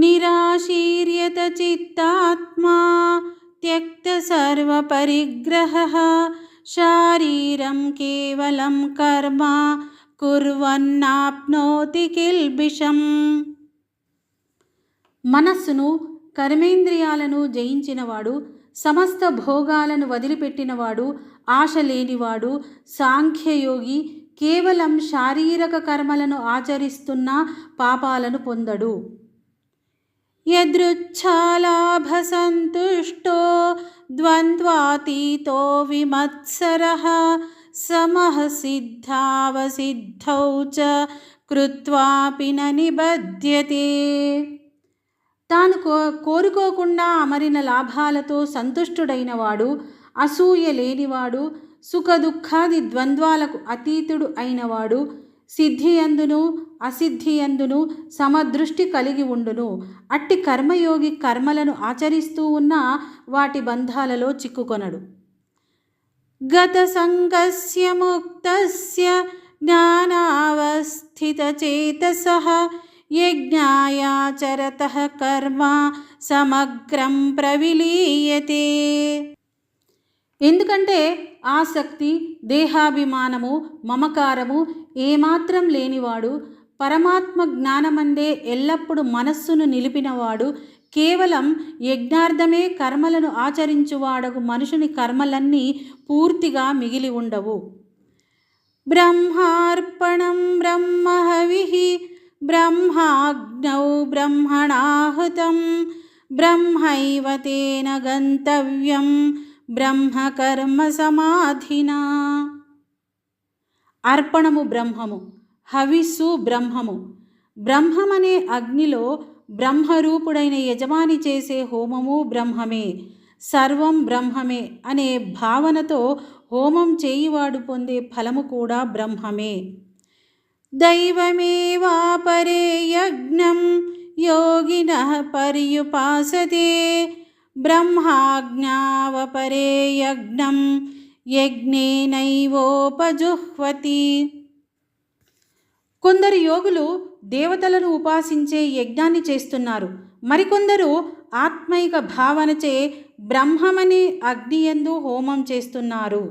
నిరాశీర్యత చిత్తాత్మా త్యక్త సర్వపరిగ్రహః శారీరం కేవలం కర్మ కుర్వన్నాప్నోతి కిల్బిషం. మనస్సును కర్మేంద్రియాలను జయించినవాడు, సమస్త భోగాలను వదిలిపెట్టినవాడు, ఆశ లేనివాడు, సాంఖ్యయోగి కేవలం శారీరక కర్మలను ఆచరిస్తున్న పాపాలను పొందడు. యదృచ్ఛాలాభసంతుష్టో ద్వంద్వాతీతో విమత్సరః సమః సిద్ధావసిద్ధౌ చ కృత్వాపి న నిబధ్యతే. తాను కోరుకోకుండా అమరిన లాభాలతో సంతుష్టుడైనవాడు, అసూయ లేనివాడు, సుఖదుఖాది ద్వంద్వాలకు అతీతుడు అయినవాడు, సిద్ధియందును అసిద్ధియందును సమదృష్టి కలిగి ఉండును. అట్టి కర్మయోగి కర్మలను ఆచరిస్తూ ఉన్న వాటి బంధాలలో చిక్కుకొనడు. గత సంగస్య ముక్తస్య జ్ఞానావస్థితచేతసః యజ్ఞాయాచరతః కర్మ సమగ్రం ప్రవిలీయతే. ఎందుకంటే ఆసక్తి, దేహాభిమానము, మమకారము ఏమాత్రం లేనివాడు, పరమాత్మ జ్ఞానమందే ఎల్లప్పుడూ మనస్సును నిలిపినవాడు, కేవలం యజ్ఞార్థమే కర్మలను ఆచరించువాడగు మనుషుని కర్మలన్నీ పూర్తిగా మిగిలి ఉండవు. బ్రహ్మార్పణం బ్రహ్మహవిః బ్రహ్మాగ్నౌ బ్రహ్మణాహుతం బ్రహ్మైవ తేన గంతవ్యం బ్రహ్మకర్మ సమాధినా. అర్పణము బ్రహ్మము, హవిస్సు బ్రహ్మము. బ్రహ్మమనే అగ్నిలో బ్రహ్మరూపుడైన యజమాని చేసే హోమము బ్రహ్మమే, సర్వం బ్రహ్మమే అనే భావనతో హోమం చేయివాడు పొందే ఫలము కూడా బ్రహ్మమే. దైవమేవాపరే యజ్ఞం యోగినః పర్యుపాసతే బ్రహ్మాజ్ఞావపరే యజ్ఞం యజ్ఞేనైవోపజుహ్వతి. కొందరు యోగులు దేవతలను ఉపాసించే యజ్ఞాన్ని చేస్తున్నారు. మరికొందరు ఆత్మైక భావనచే బ్రహ్మమనే అగ్నియందు హోమం చేస్తున్నారు.